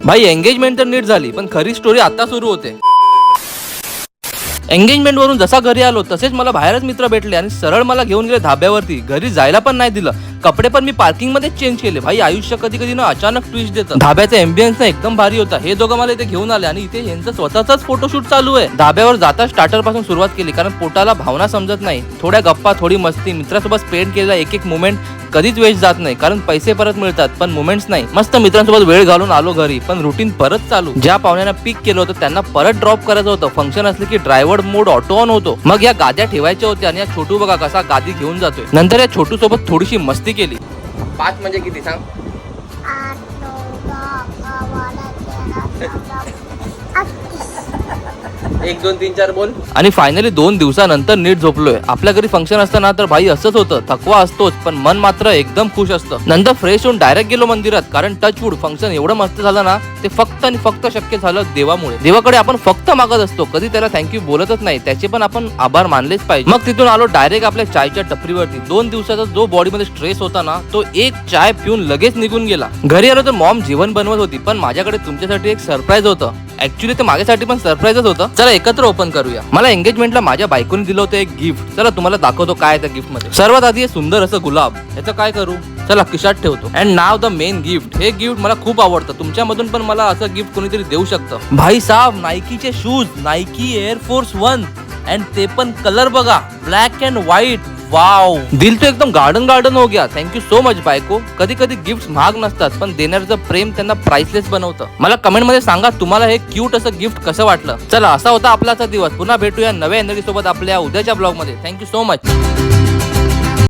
भाई एंगेजमेंट तर नीट झाली, पण खरी स्टोरी आता सुरू होते. एंगेजमेंट वरून जसा घरी आलो तसेच मला बाहेरच मित्र भेटले आणि सरळ मला घेऊन गेले धाब्यावरती. घरी जायला पण नाही दिलं. कपडे पण मी पार्किंग मध्ये चेंज केले. भाई आयुष्य कधी कधी ना अचानक ट्विस्ट देतं. धाब्याचा एम्बियन्स ना एकदम भारी होता. हे दोघं मला इथे घेऊन आले आणि इथे यांचं स्वतःचाच फोटोशूट चालू आहे. धाब्यावर जाता स्टार्टर पासून सुरुवात केली, कारण पोटाला भावना समजत नाही. थोड्या गप्पा, थोडी मस्ती, मित्रासोबत स्पेंड केलेला एक एक मोमेंट कधीच वेस्ट जात नाही, कारण पैसे परत मिळतात पण मोमेंट्स नाही. मस्त मित्रांसोबत वेळ घालून आलो घरी, पण रुटीन परत चालू. ज्या पाहुण्यांना पिक केलं होतं त्यांना परत ड्रॉप करायचं होतं. फंक्शन असले की ड्रायव्हर मोड ऑटो ऑन होतो. मग या गाद्या ठेवायच्या होत्या आणि या छोटू बघा कसा गादी घेऊन जातोय. नंतर या छोटू सोबत थोडीशी मस्ती केली. 5 म्हणजे किती सांग? 8, 9, 10, 11, 12, 1 2 3 4 बोल. आणि फायनली 2 दिवसानंतर नीट झोपलोय. आपल्या घरी फंक्शन असताना तर भाई असंच होतं, थकवा असतोच पण मन मात्र एकदम खुश असतं. नंतर फ्रेश होऊन डायरेक्ट गेलो मंदिरात, कारण टचवूड फंक्शन एवढं मस्त झालं ना, ते फक्त आणि फक्त शक्य झालं देवामुळे. देवाकडे आपण फक्त मागत असतो, कधी त्याला थँक्यू बोलतच नाही. त्याचे पण आपण आभार मानलेच पाहिजे. मग तिथून आलो डायरेक्ट आपल्या चायच्या टपरीवरती. 2 दिवसाचा जो बॉडीमध्ये स्ट्रेस होता ना, तो एक चाय पिऊन लगेच निघून गेला. घरी आलो तर मॉम जेवण बनवत होती, पण माझ्याकडे तुमच्यासाठी एक सरप्राईज होतं. ऍक्च्युली ते माझ्यासाठी पण सरप्राईजच होतं. चला एकत्र ओपन करूया. मला एंगेजमेंटला माझ्या बायकोने दिलं होतं एक गिफ्ट. चला तुम्हाला दाखवतो काय त्या गिफ्ट मध्ये. सर्वात आधी सुंदर असं गुलाब. याचं काय करू, चला खिशात ठेवतो. And now the main gift. हे गिफ्ट मला खूप आवडतं. तुमच्यामधून पण मला असं गिफ्ट कोणीतरी देऊ शकतं. भाई साहब, नायकीचे shoes, Nike air force 1, and ते पण कलर बघा, ब्लॅक अँड व्हाईट. वाव, दिल तो एकदम गार्डन हो गया. थँक्यू सो मच बायको. कधी कधी गिफ्ट महाग नसतात, पण देणाऱ्याचं प्रेम त्यांना प्राइसलेस बनवतं. मला कमेंट मध्ये सांगा तुम्हाला हे क्यूट असं गिफ्ट कसं वाटलं. चला असा होता आपलाचा दिवस. पुन्हा भेटूया नव्या एनर्जी सोबत आपल्या उद्याच्या ब्लॉग मध्ये. Thank you so much.